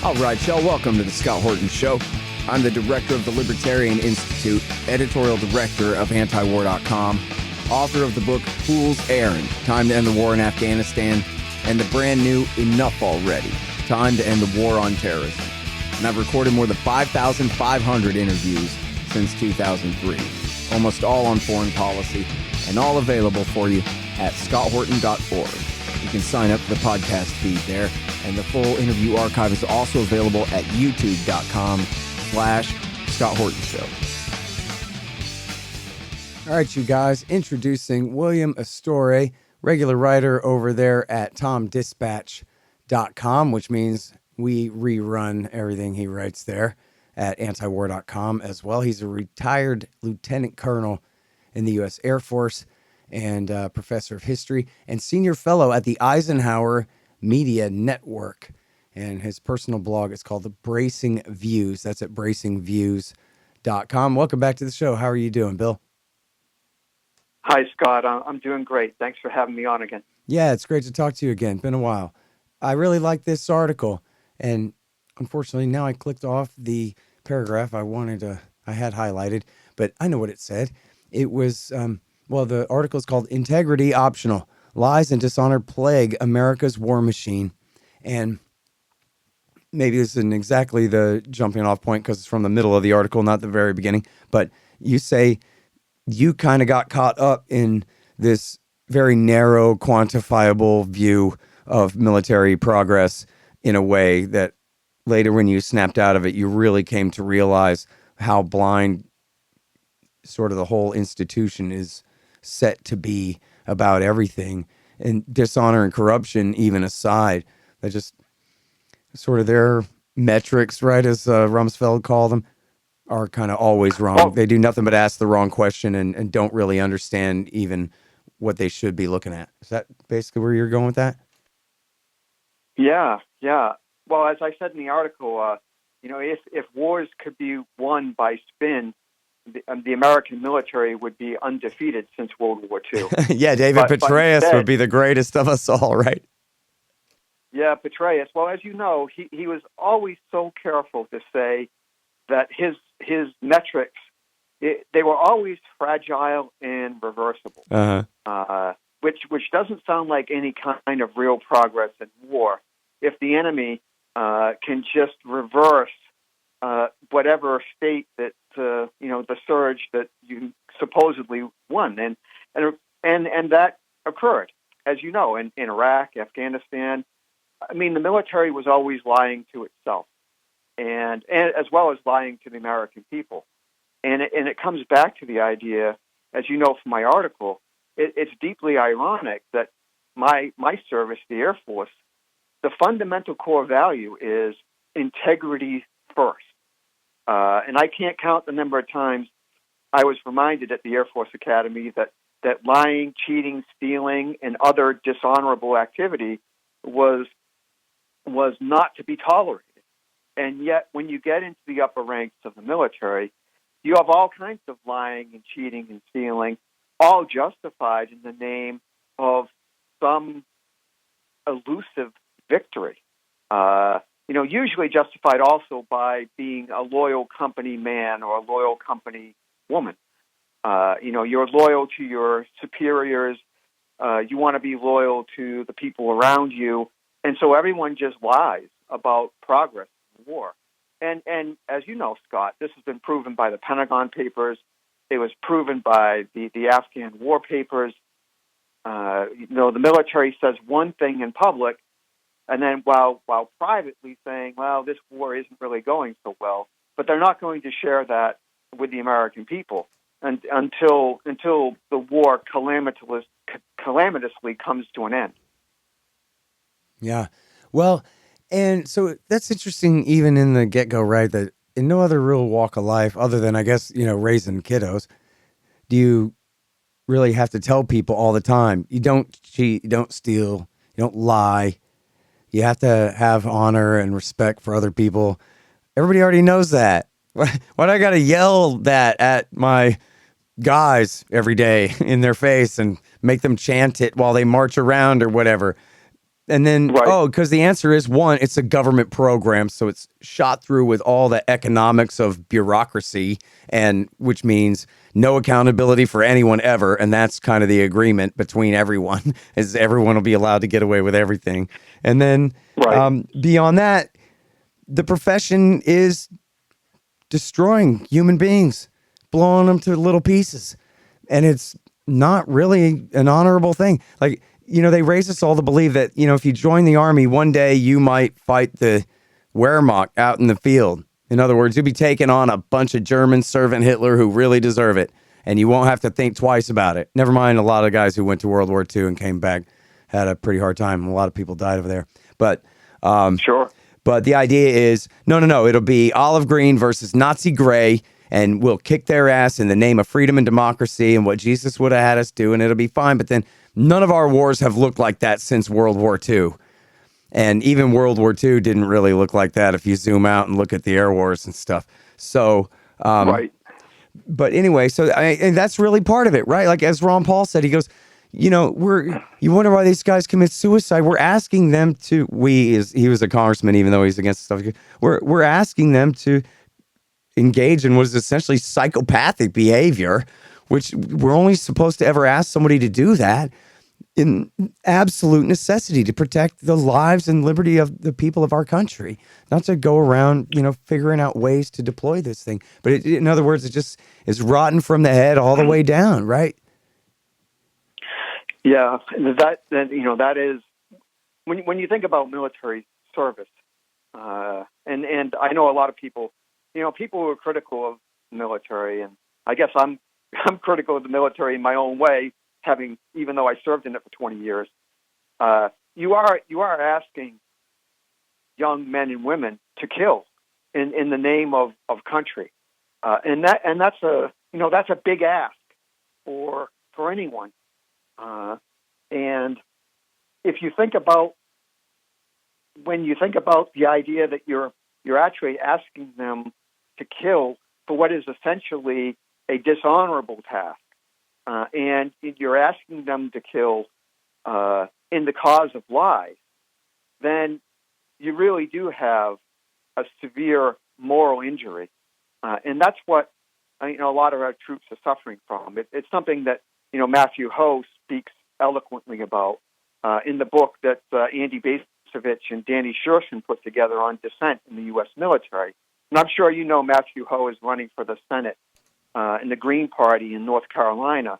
All right, y'all, welcome to the Scott Horton Show. I'm the director of the Libertarian Institute, editorial director of antiwar.com, author of the book Fool's Errand, Time to End the War in Afghanistan, and the brand new Enough Already, Time to End the War on Terrorism. And I've recorded more than 5,500 interviews since 2003, almost all on foreign policy, and all available for you at scotthorton.org. You can sign up for the podcast feed there, and the full interview archive is also available at youtube.com/Scott Horton Show. All right, you guys, introducing William Astore, regular writer over there at TomDispatch.com, which means we rerun everything he writes there at antiwar.com as well. He's a retired lieutenant colonel in the U.S. Air Force and professor of history and senior fellow at the Eisenhower Media Network. And his personal blog is called The Bracing Views. That's at bracingviews.com. Welcome back to the show. How are you doing, Bill? Hi, Scott. I'm doing great. Thanks for having me on again. Yeah, it's great to talk to you again. Been a while. I really like this article. And unfortunately, now I clicked off the paragraph I had highlighted, but I know what it said. It was, the article is called Integrity Optional. Lies and Dishonor Plague America's War Machine. And maybe this isn't exactly the jumping off point because it's from the middle of the article, not the very beginning. But you say you kind of got caught up in this very narrow, quantifiable view of military progress in a way that later when you snapped out of it, you really came to realize how blind sort of the whole institution is set to be about everything, and dishonor and corruption even aside. They're just sort of their metrics, right, as Rumsfeld called them, are kind of always wrong. Well, they do nothing but ask the wrong question and don't really understand even what they should be looking at. Is that basically where you're going with that? Yeah. Well, as I said in the article, if wars could be won by spin, the American military would be undefeated since World War II. Yeah, David Petraeus would be the greatest of us all, right? Yeah, Petraeus. Well, as you know, he was always so careful to say that his metrics, they were always fragile and reversible, which doesn't sound like any kind of real progress in war. If the enemy can just reverse whatever state that the surge that you supposedly won, and that occurred, as you know, in Iraq, Afghanistan. I mean, the military was always lying to itself, and as well as lying to the American people, and it comes back to the idea, as you know from my article, it's deeply ironic that my service, the Air Force, the fundamental core value is integrity first. And I can't count the number of times I was reminded at the Air Force Academy that lying, cheating, stealing, and other dishonorable activity was not to be tolerated. And yet, when you get into the upper ranks of the military, you have all kinds of lying and cheating and stealing, all justified in the name of some elusive victory. Usually justified also by being a loyal company man or a loyal company woman. You're loyal to your superiors. You want to be loyal to the people around you. And so everyone just lies about progress in war. And as you know, Scott, this has been proven by the Pentagon Papers. It was proven by the Afghan war papers. The military says one thing in public, and then while privately saying, well, this war isn't really going so well, but they're not going to share that with the American people until the war calamitously comes to an end. Yeah. Well, and so that's interesting even in the get-go, right, that in no other real walk of life other than, I guess, raising kiddos, do you really have to tell people all the time, you don't cheat, you don't steal, you don't lie. You have to have honor and respect for other people. Everybody already knows that. Why do I got to yell that at my guys every day in their face and make them chant it while they march around or whatever? And then, Right. because the answer is one, it's a government program. So it's shot through with all the economics of bureaucracy, and which means no accountability for anyone ever. And that's kind of the agreement between everyone is everyone will be allowed to get away with everything. And then Right. beyond that, the profession is destroying human beings, blowing them to little pieces. And it's not really an honorable thing. Like, they raise us all to believe that, if you join the army, one day you might fight the Wehrmacht out in the field. In other words, you'll be taking on a bunch of German servant Hitler who really deserve it, and you won't have to think twice about it. Never mind a lot of guys who went to World War II and came back had a pretty hard time. A lot of people died over there. But Sure. but the idea is, no, it'll be olive green versus Nazi gray, and we'll kick their ass in the name of freedom and democracy and what Jesus would have had us do, and it'll be fine. But then none of our wars have looked like that since World War II. And even World War II didn't really look like that if you zoom out and look at the air wars and stuff. So, Right. but anyway, and that's really part of it, right? Like as Ron Paul said, he goes, you wonder why these guys commit suicide. We're asking them to, he was a congressman, even though he's against stuff. We're asking them to engage in what is essentially psychopathic behavior, which we're only supposed to ever ask somebody to do that in absolute necessity to protect the lives and liberty of the people of our country, not to go around, figuring out ways to deploy this thing. But in other words, it just is rotten from the head all the way down, right? Yeah, that is when you think about military service, and I know a lot of people, people who are critical of military, and I guess I'm critical of the military in my own way, even though I served in it for 20 years. You are asking young men and women to kill in the name of country, and that's a big ask for anyone. And if you think about the idea that you're actually asking them to kill for what is essentially a dishonorable task, and you're asking them to kill in the cause of lies, then you really do have a severe moral injury, and that's what a lot of our troops are suffering from. It's something that Matthew Ho speaks eloquently about in the book that Andy Basovich and Danny Shershin put together on dissent in the U.S. military. And I'm sure Matthew Ho is running for the Senate in the Green Party in North Carolina.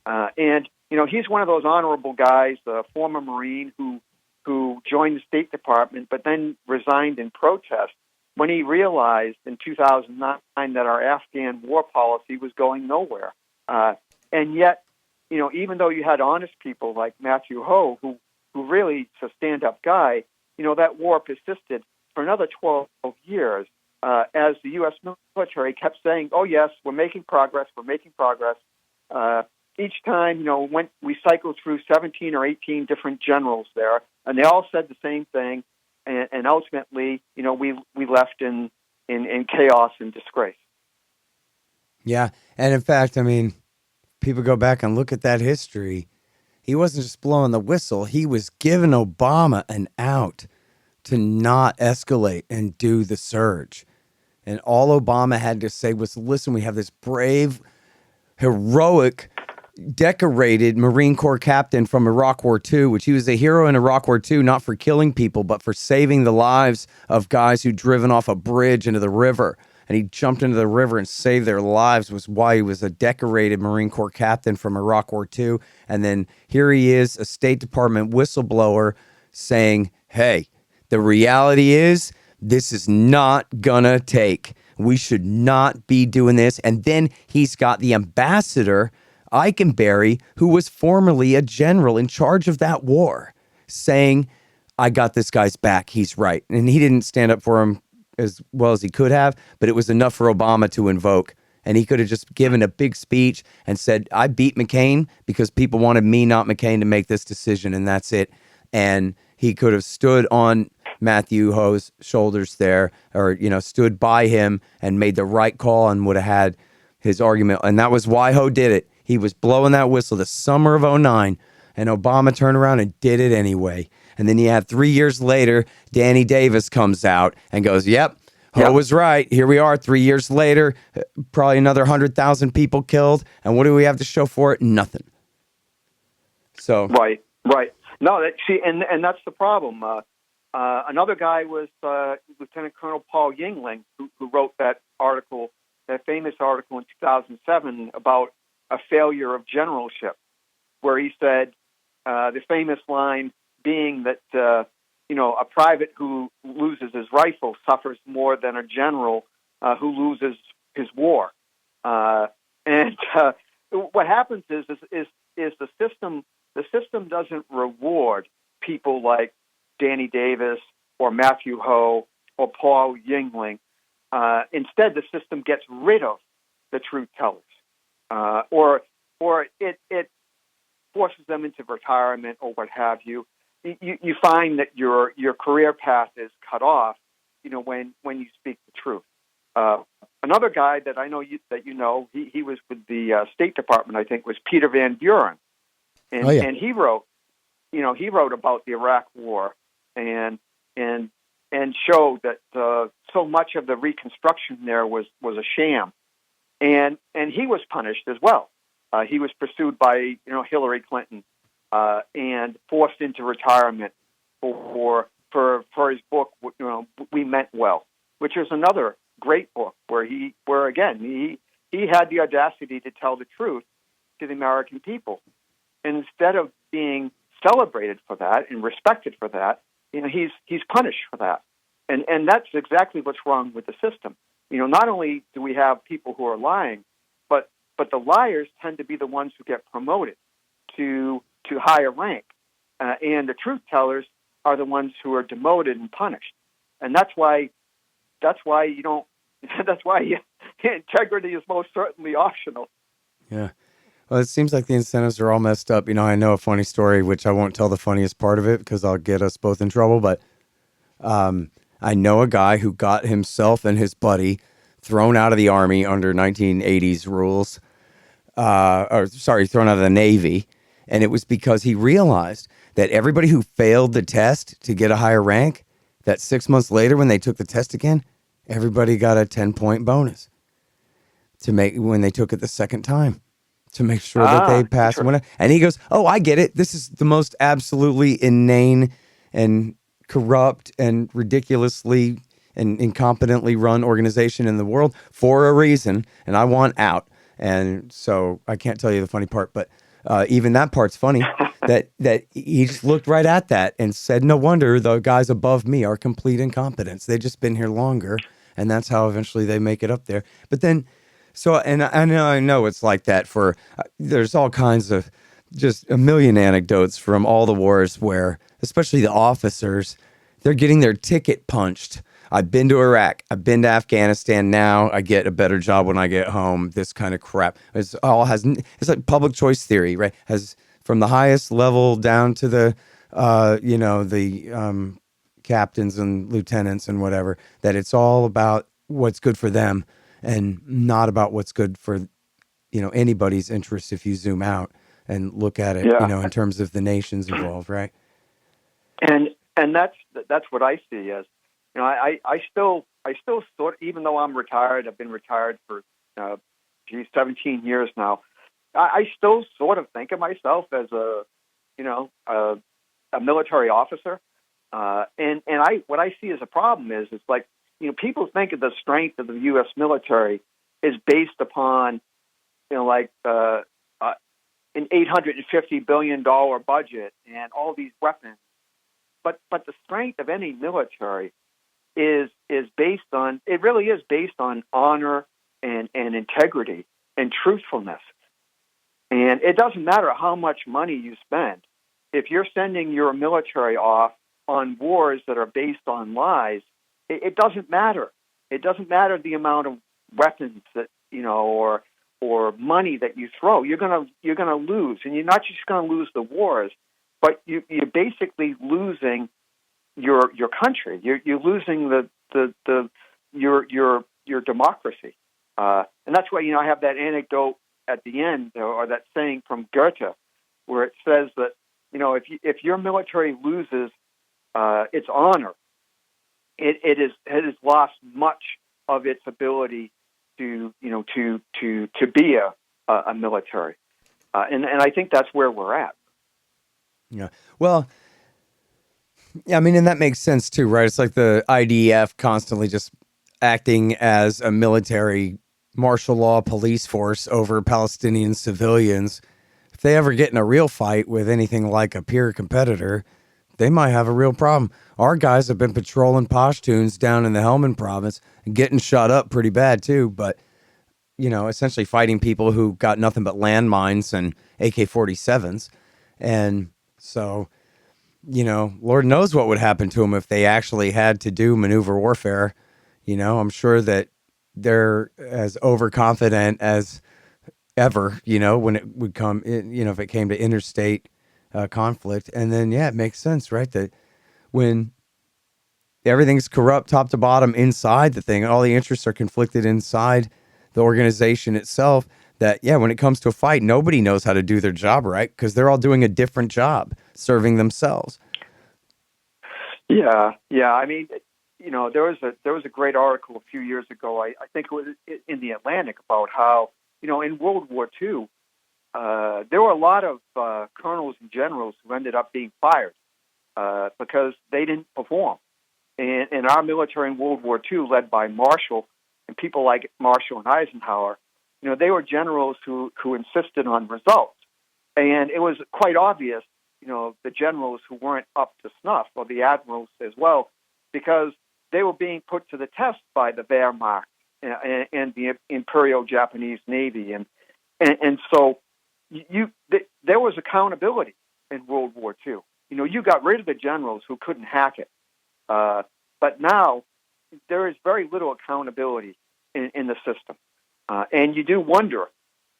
And he's one of those honorable guys, a former Marine who joined the State Department but then resigned in protest when he realized in 2009 that our Afghan war policy was going nowhere. And yet, even though you had honest people like Matthew Ho, who really is a stand-up guy, that war persisted for another 12 years as the U.S. military kept saying, oh, yes, we're making progress. Each time, when we cycled through 17 or 18 different generals there, and they all said the same thing, and ultimately, we left in chaos and disgrace. Yeah, and in fact, people go back and look at that history. He wasn't just blowing the whistle. He was giving Obama an out to not escalate and do the surge. And all Obama had to say was, listen, we have this brave, heroic, decorated Marine Corps captain from Iraq War II, which he was a hero in Iraq War II, not for killing people, but for saving the lives of guys who'd driven off a bridge into the river. And he jumped into the river and saved their lives, was why he was a decorated Marine Corps captain from Iraq War II. And then here he is, a State Department whistleblower saying, hey, the reality is this is not gonna take. We should not be doing this. And then he's got the ambassador, Eikenberry, who was formerly a general in charge of that war, saying, I got this guy's back. He's right. And he didn't stand up for him as well as he could have, but it was enough for Obama to invoke. And he could have just given a big speech and said, I beat McCain because people wanted me, not McCain, to make this decision, and that's it. And he could have stood on Matthew Ho's shoulders there, or, stood by him and made the right call and would have had his argument. And that was why Ho did it. He was blowing that whistle the summer of '09, and Obama turned around and did it anyway. And then you have 3 years later, Danny Davis comes out and goes, yep, Ho was right. Here we are 3 years later, probably another 100,000 people killed. And what do we have to show for it? Nothing. So Right. No, and that's the problem. Another guy was Lieutenant Colonel Paul Yingling, who wrote that article, that famous article in 2007 about a failure of generalship, where he said the famous line being that a private who loses his rifle suffers more than a general who loses his war. And what happens is the system. The system doesn't reward people like Danny Davis or Matthew Ho or Paul Yingling. Instead, the system gets rid of the truth tellers, or it forces them into retirement or what have you. You find that your career path is cut off, when you speak the truth. Another guy that I know he was with the State Department, I think, was Peter Van Buren. And he wrote about the Iraq War and showed that so much of the reconstruction there was a sham, and he was punished as well. He was pursued by Hillary Clinton and forced into retirement for his book, We Meant Well, which is another great book where he had the audacity to tell the truth to the American people. And instead of being celebrated for that and respected for that, he's punished for that. And that's exactly what's wrong with the system. Not only do we have people who are lying, but the liars tend to be the ones who get promoted to higher rank, and the truth tellers are the ones who are demoted and punished. And that's why you don't. That's why integrity is most certainly optional. Yeah. Well, it seems like the incentives are all messed up. I know a funny story, which I won't tell the funniest part of it because I'll get us both in trouble. But I know a guy who got himself and his buddy thrown out of the Army under 1980s rules, thrown out of the Navy. And it was because he realized that everybody who failed the test to get a higher rank, that 6 months later when they took the test again, everybody got a 10-point bonus when they took it the second time, to make sure that they pass. Sure. And he goes, oh, I get it. This is the most absolutely inane and corrupt and ridiculously and incompetently run organization in the world for a reason, and I want out. And so I can't tell you the funny part, but even that part's funny, that he just looked right at that and said, no wonder the guys above me are complete incompetents. They've just been here longer, and that's how eventually they make it up there. But then, and I know it's like that there's all kinds of just a million anecdotes from all the wars where, especially the officers, they're getting their ticket punched. I've been to Iraq. I've been to Afghanistan. Now I get a better job when I get home. This kind of crap. It's like public choice theory, right? Has from the highest level down to the, captains and lieutenants and whatever, that it's all about what's good for them and not about what's good for, anybody's interest if you zoom out and look at it, in terms of the nations involved, right? And that's what I see as, I still sort of, even though I'm retired, I've been retired for 17 years now. I still sort of think of myself as a military officer, and what I see as a problem is it's like people think of the strength of the U.S. military is based upon an $850 billion budget and all these weapons, but the strength of any military is based on honor and integrity and truthfulness. And it doesn't matter how much money you spend. If you're sending your military off on wars that are based on lies, it doesn't matter. It doesn't matter the amount of weapons that or money that you throw. You're gonna lose, and you're not just gonna lose the wars, but you're basically losing your country. You're losing your democracy, and that's why I have that anecdote at the end, or that saying from Goethe, where it says that if your military loses its honor, it has lost much of its ability to be a military, and I think that's where we're at. Yeah. Well, yeah, I mean, and that makes sense too, right? It's like the IDF constantly just acting as a military martial law police force over Palestinian civilians. If they ever get in a real fight with anything like a peer competitor, they might have a real problem. Our guys have been patrolling Pashtuns down in the Helmand province and getting shot up pretty bad too, but essentially fighting people who got nothing but landmines and AK-47s. And so, Lord knows what would happen to them if they actually had to do maneuver warfare. I'm sure that they're as overconfident as ever, when it would come, if it came to interstate conflict. And then, yeah, it makes sense, right? That when everything's corrupt top to bottom inside the thing, all the interests are conflicted inside the organization itself, that, yeah, when it comes to a fight, nobody knows how to do their job right because they're all doing a different job serving themselves. Yeah. I mean, there was a great article a few years ago. I think it was in the Atlantic about how in World War II there were a lot of colonels and generals who ended up being fired because they didn't perform. And our military in World War II, led by Marshall and people like Marshall and Eisenhower, they were generals who insisted on results. And it was quite obvious, the generals who weren't up to snuff, or the admirals as well, because they were being put to the test by the Wehrmacht and the Imperial Japanese Navy. And so there was accountability in World War II. You got rid of the generals who couldn't hack it. But now there is very little accountability in the system. And you do wonder,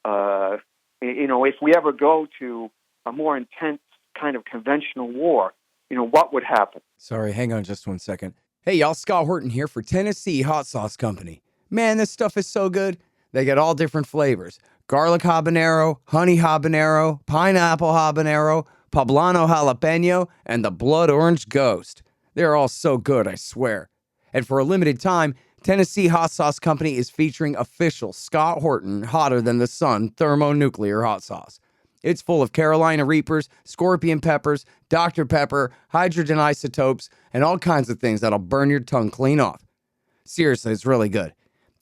if we ever go to a more intense kind of conventional war, what would happen? Sorry, hang on just 1 second. Hey, y'all, Scott Horton here for Tennessee Hot Sauce Company. Man, this stuff is so good. They get all different flavors. Garlic habanero, honey habanero, pineapple habanero, poblano jalapeno, and the blood orange ghost. They're all so good, I swear. And for a limited time, Tennessee Hot Sauce Company is featuring official Scott Horton Hotter Than the Sun thermonuclear hot sauce. It's full of Carolina Reapers, scorpion peppers, Dr. Pepper, hydrogen isotopes, and all kinds of things that'll burn your tongue clean off. Seriously, it's really good.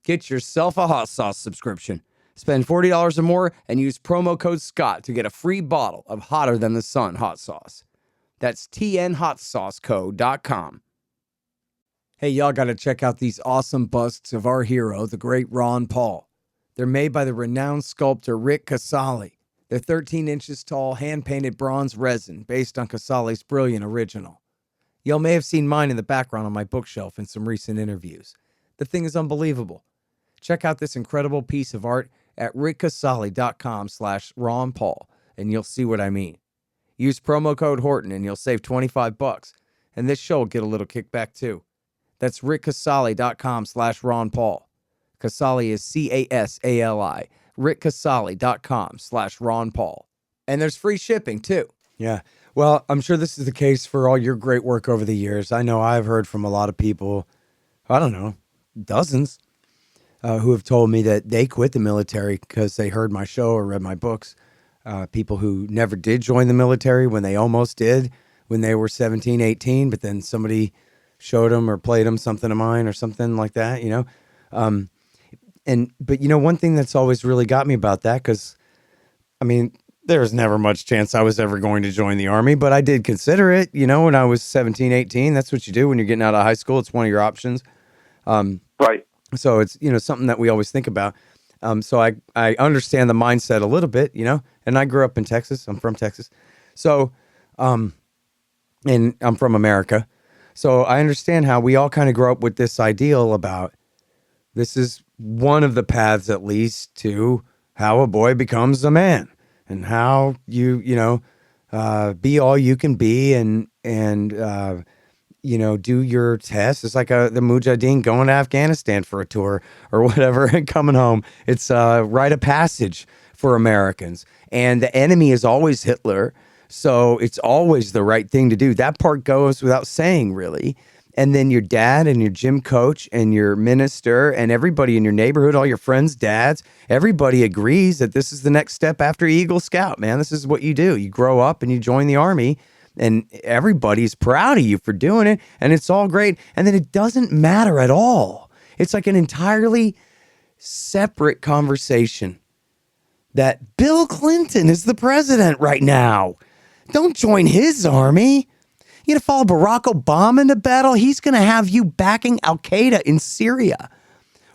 Get yourself a hot sauce subscription. Spend $40 or more and use promo code SCOTT to get a free bottle of Hotter Than the Sun hot sauce. That's tnhotsauceco.com. Hey, y'all got to check out these awesome busts of our hero, the great Ron Paul. They're made by the renowned sculptor Rick Casali. They're 13 inches tall, hand-painted bronze resin based on Casali's brilliant original. Y'all may have seen mine in the background on my bookshelf in some recent interviews. The thing is unbelievable. Check out this incredible piece of art at rickcasali.com/Ron Paul, and you'll see what I mean. Use promo code Horton and you'll save $25, and this show will get a little kickback too. That's rickcasali.com/Ron Paul. Casali is Casali. rickcasali.com/Ron Paul. And there's free shipping too. Yeah. Well, I'm sure this is the case for all your great work over the years. I know I've heard from a lot of people, I don't know, dozens, who have told me that they quit the military because they heard my show or read my books. People who never did join the military when they almost did when they were 17, 18, but then somebody showed them or played them something of mine or something like that, But one thing that's always really got me about that, because, there's never much chance I was ever going to join the Army, but I did consider it, when I was 17, 18. That's what you do when you're getting out of high school. It's one of your options. Right. So it's, something that we always think about. So I understand the mindset a little bit, and I grew up in Texas. I'm from Texas. So, and I'm from America. So I understand how we all kind of grow up with this ideal about this is one of the paths, at least, to how a boy becomes a man and how you be all you can be and do your tests. It's like the Mujahideen going to Afghanistan for a tour or whatever and coming home. It's a rite of passage for Americans. And the enemy is always Hitler. So it's always the right thing to do. That part goes without saying, really. And then your dad and your gym coach and your minister and everybody in your neighborhood, all your friends' dads, everybody agrees that this is the next step after Eagle Scout, man. This is what you do. You grow up and you join the Army, and everybody's proud of you for doing it, and it's all great. And then it doesn't matter at all. It's like an entirely separate conversation that Bill Clinton is the president right now. Don't join his army. You gonna follow Barack Obama into battle? He's gonna have you backing Al Qaeda in Syria,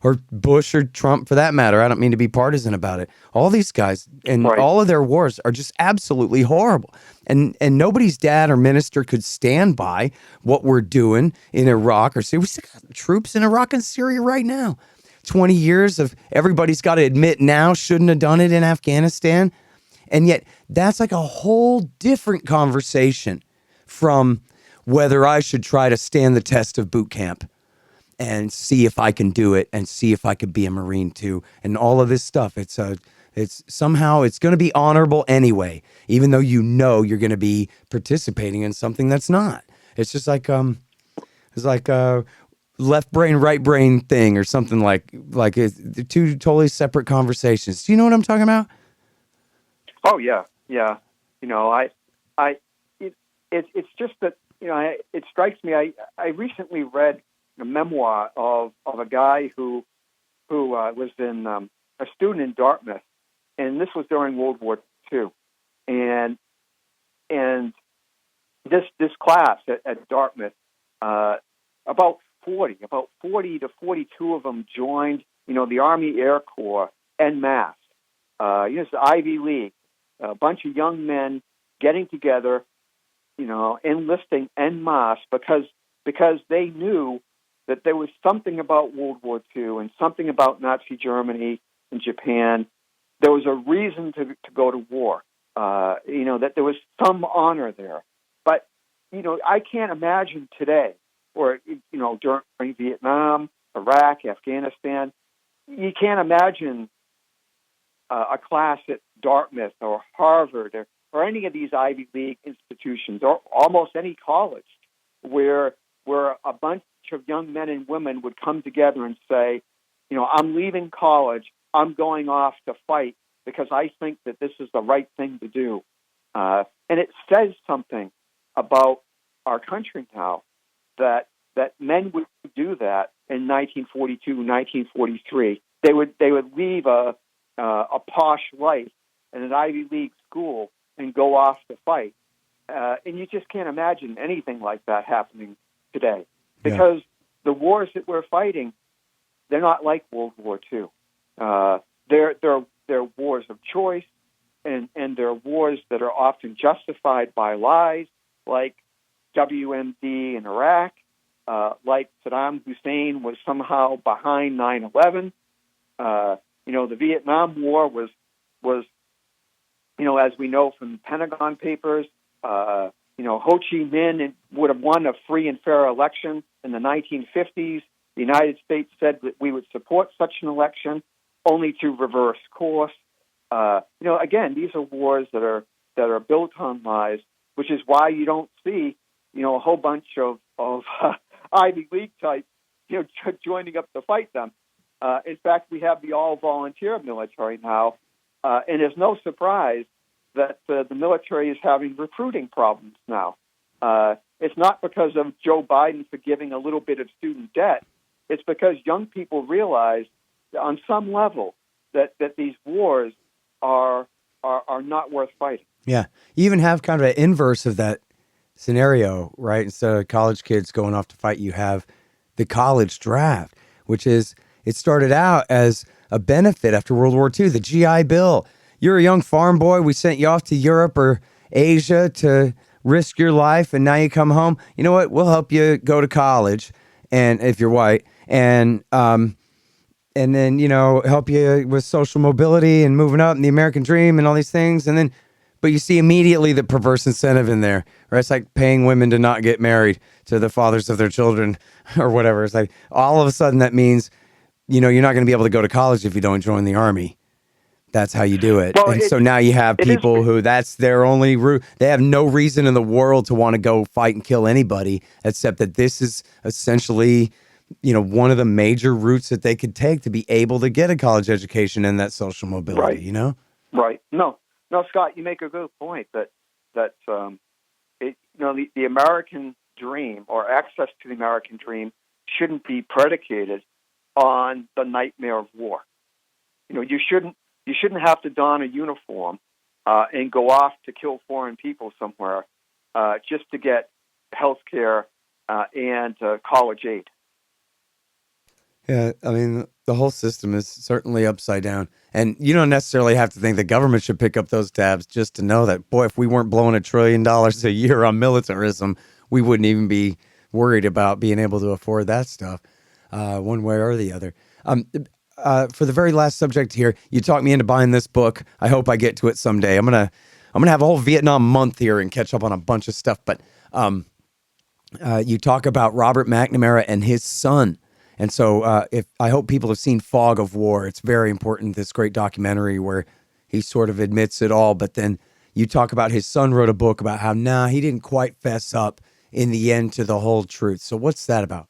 or Bush or Trump for that matter. I don't mean to be partisan about it. All these guys and all of their wars are just absolutely horrible. And nobody's dad or minister could stand by what we're doing in Iraq or Syria. We still got troops in Iraq and Syria right now. 20 years of everybody's got to admit now shouldn't have done it in Afghanistan. And yet that's like a whole different conversation from whether I should try to stand the test of boot camp and see if I can do it and see if I could be a Marine too. And all of this stuff. It's somehow it's going to be honorable anyway, even though you know you're going to be participating in something that's not. It's just like a left brain, right brain thing or something like it's two totally separate conversations. Do you know what I'm talking about? Oh yeah. You know, it's just that, you know, it strikes me. I recently read a memoir of a guy who was a student in Dartmouth, and this was during World War II, and this class at Dartmouth, about 40 to 42 of them joined, you know, the Army Air Corps en masse. It's the Ivy League, a bunch of young men getting together, you know, enlisting en masse because they knew that there was something about World War II and something about Nazi Germany and Japan. There was a reason to go to war, that there was some honor there. But, you know, I can't imagine today, or, you know, during Vietnam, Iraq, Afghanistan, you can't imagine a class at Dartmouth or Harvard or any of these Ivy League institutions or almost any college where a bunch of young men and women would come together and say, you know, I'm leaving college, I'm going off to fight because I think that this is the right thing to do. And it says something about our country now that men would do that in 1942, 1943. They would leave a posh life in an Ivy League school and go off to fight. And you just can't imagine anything like that happening today because the wars that we're fighting, they're not like World War II. They're wars of choice, and they're wars that are often justified by lies, like WMD in Iraq, like Saddam Hussein was somehow behind 9/11. The Vietnam War was, as we know from the Pentagon Papers, Ho Chi Minh would have won a free and fair election in the 1950s. The United States said that we would support such an election, only to reverse course. Again, these are wars that are built on lies, which is why you don't see, a whole bunch of Ivy League types, joining up to fight them. In fact, we have the all-volunteer military now, and it's no surprise that the military is having recruiting problems now. It's not because of Joe Biden forgiving a little bit of student debt. It's because young people realize on some level that these wars are not worth fighting. Yeah. You even have kind of an inverse of that scenario, right? Instead of college kids going off to fight, you have the college draft, which is, it started out as a benefit after World War II, the GI Bill. You're a young farm boy. We sent you off to Europe or Asia to risk your life, and now you come home. You know what? We'll help you go to college, and if you're white, and then, help you with social mobility and moving up and the American dream and all these things. And then, but you see immediately the perverse incentive in there, right? It's like paying women to not get married to the fathers of their children or whatever. It's like all of a sudden that means, you're not going to be able to go to college if you don't join the Army. That's how you do it. Well, And so now you have it is. people who that's their only route. They have no reason in the world to want to go fight and kill anybody, except that this is essentially, one of the major routes that they could take to be able to get a college education and that social mobility, Right. Right. No, Scott, you make a good point the American dream or access to the American dream shouldn't be predicated on the nightmare of war. You shouldn't have to don a uniform and go off to kill foreign people somewhere just to get health care and college aid. Yeah, I mean, the whole system is certainly upside down. And you don't necessarily have to think the government should pick up those tabs just to know that, boy, if we weren't blowing $1 trillion a year on militarism, we wouldn't even be worried about being able to afford that stuff one way or the other. For the very last subject here, you talked me into buying this book. I hope I get to it someday. I'm gonna have a whole Vietnam month here and catch up on a bunch of stuff. But you talk about Robert McNamara and his son. And so I hope people have seen Fog of War. It's very important, this great documentary where he sort of admits it all. But then you talk about his son wrote a book about how, he didn't quite fess up in the end to the whole truth. So what's that about?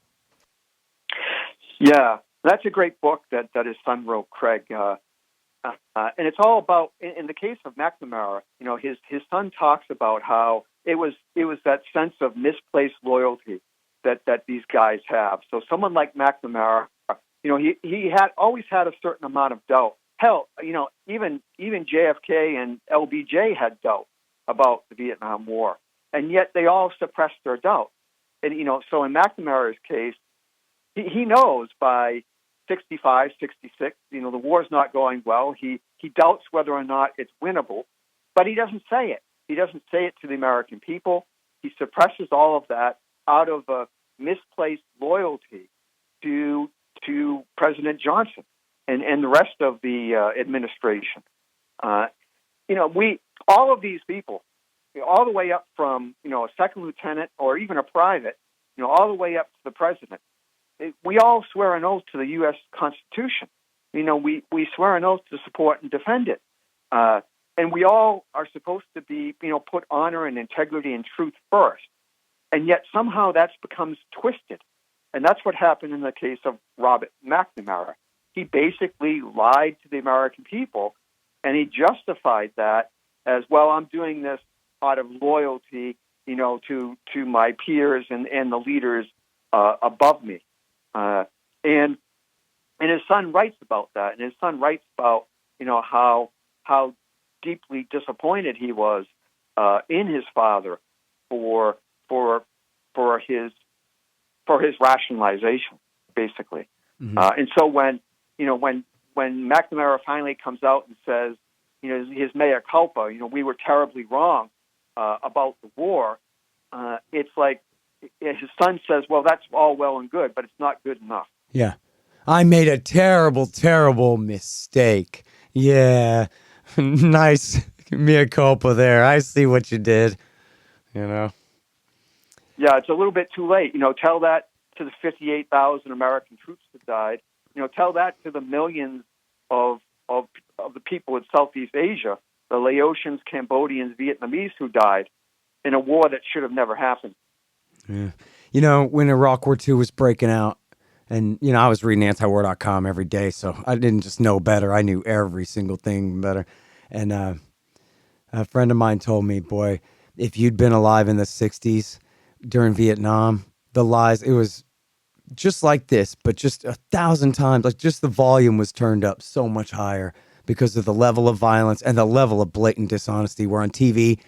Yeah, that's a great book that his son wrote, Craig. And it's all about, in the case of McNamara, his son talks about how it was that sense of misplaced loyalty that these guys have. So someone like McNamara, he had always had a certain amount of doubt. Hell, even JFK and LBJ had doubt about the Vietnam War, and yet they all suppressed their doubt. And so in McNamara's case, he knows by 65, 66, the war's not going well. He doubts whether or not it's winnable, but he doesn't say it. He doesn't say it to the American people. He suppresses all of that out of a misplaced loyalty to President Johnson and the rest of the administration. All of these people, all the way up from a second lieutenant or even a private, all the way up to the president, we all swear an oath to the U.S. Constitution. We swear an oath to support and defend it, and we all are supposed to be put honor and integrity and truth first. And yet somehow that becomes twisted. And that's what happened in the case of Robert McNamara. He basically lied to the American people, and he justified that as, well, I'm doing this out of loyalty, to my peers and the leaders above me. And his son writes about that. And his son writes about, how deeply disappointed he was in his father for his rationalization, basically. Mm-hmm. And so when McNamara finally comes out and says, his mea culpa, we were terribly wrong about the war, it's like his son says, well, that's all well and good, but it's not good enough. Yeah. I made a terrible, terrible mistake. Yeah. Nice mea culpa there. I see what you did, Yeah, it's a little bit too late. Tell that to the 58,000 American troops that died. Tell that to the millions of the people in Southeast Asia, the Laotians, Cambodians, Vietnamese who died in a war that should have never happened. Yeah. When Iraq War II was breaking out, and, I was reading antiwar.com every day, so I didn't just know better. I knew every single thing better. And a friend of mine told me, boy, if you'd been alive in the 60s during Vietnam, the lies, it was just like this, but just 1,000 times, like just the volume was turned up so much higher because of the level of violence and the level of blatant dishonesty. Where on TV,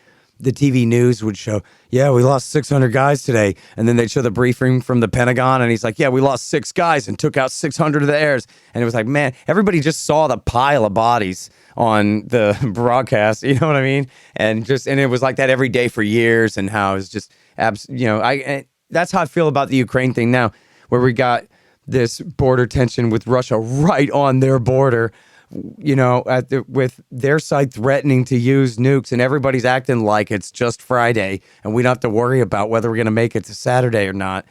the TV news would show, yeah, we lost 600 guys today. And then they'd show the briefing from the Pentagon, and he's like, yeah, we lost 6 guys and took out 600 of the heirs. And it was like, man, everybody just saw the pile of bodies on the broadcast, you know what I mean? And it was like that every day for years, and how it's just, that's how I feel about the Ukraine thing now, where we got this border tension with Russia right on their border, with their side threatening to use nukes, and everybody's acting like it's just Friday and we don't have to worry about whether we're going to make it to Saturday or not.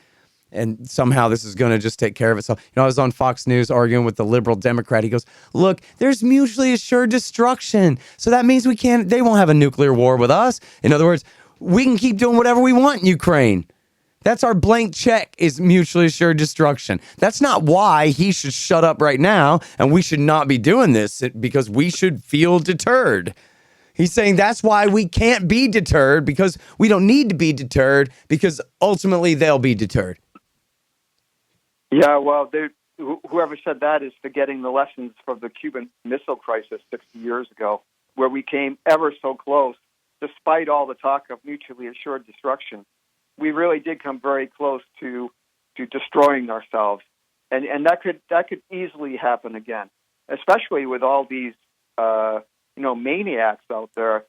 And somehow this is going to just take care of itself. I was on Fox News arguing with the liberal Democrat. He goes, look, there's mutually assured destruction. So that means they won't have a nuclear war with us. In other words, we can keep doing whatever we want in Ukraine. That's our blank check, is mutually assured destruction. That's not why he should shut up right now and we should not be doing this, because we should feel deterred. He's saying that's why we can't be deterred, because we don't need to be deterred, because ultimately they'll be deterred. Yeah, well, whoever said that is forgetting the lessons from the Cuban Missile Crisis 60 years ago, where we came ever so close, despite all the talk of mutually assured destruction. We really did come very close to destroying ourselves, and that could easily happen again, especially with all these maniacs out there,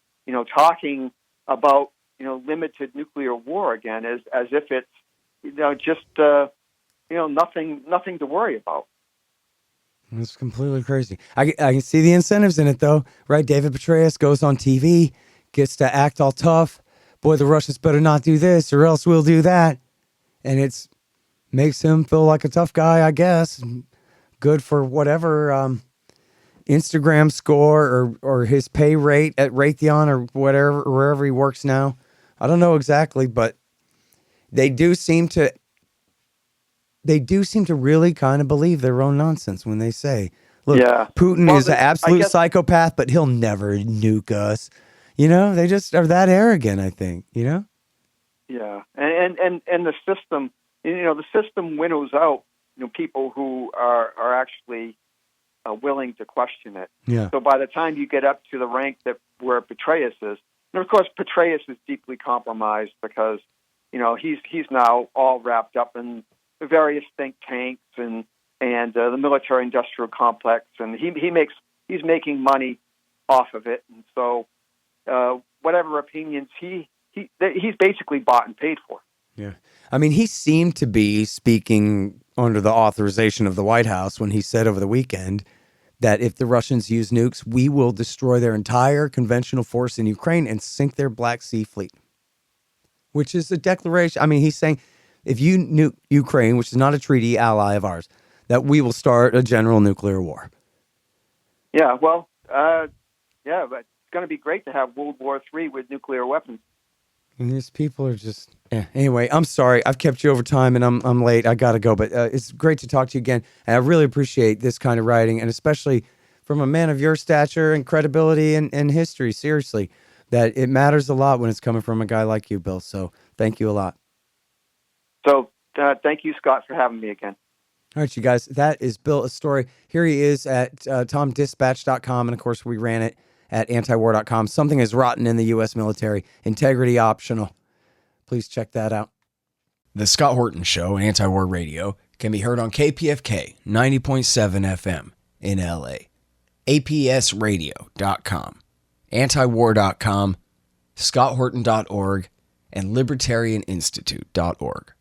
talking about limited nuclear war again, as if it's just nothing to worry about. It's completely crazy. I can see the incentives in it, though, right? David Petraeus goes on TV, gets to act all tough. Boy, the Russians better not do this or else we'll do that. And it's makes him feel like a tough guy, I guess. Good for whatever Instagram score or his pay rate at Raytheon or whatever, wherever he works now. I don't know exactly, but they do seem to really kind of believe their own nonsense when they say, look, yeah, Putin is an absolute psychopath, but he'll never nuke us. They just are that arrogant, I think, Yeah. And the system, the system winnows out, people who are actually willing to question it. Yeah. So by the time you get up to the rank where Petraeus is, and of course Petraeus is deeply compromised because, he's now all wrapped up in the various think tanks and the military-industrial complex, and he's making money off of it, and so whatever opinions he's basically bought and paid for. Yeah, I mean, he seemed to be speaking under the authorization of the White House when he said over the weekend that if the Russians use nukes, we will destroy their entire conventional force in Ukraine and sink their Black Sea fleet, which is a declaration. I mean, he's saying, if you nuke Ukraine, which is not a treaty ally of ours, that we will start a general nuclear war. Yeah, well, but it's going to be great to have World War III with nuclear weapons. And these people are just... Anyway, I'm sorry. I've kept you over time, and I'm late. I got to go, but it's great to talk to you again. And I really appreciate this kind of writing, and especially from a man of your stature and credibility and history, seriously, that it matters a lot when it's coming from a guy like you, Bill. So thank you a lot. So thank you, Scott, for having me again. All right, you guys, that is Bill Astore. Here he is at TomDispatch.com, and of course we ran it at antiwar.com. Something is rotten in the U.S. military. Integrity optional. Please check that out. The Scott Horton Show, Anti-War Radio, can be heard on KPFK 90.7 FM in L.A., APSradio.com, antiwar.com, scotthorton.org, and libertarianinstitute.org.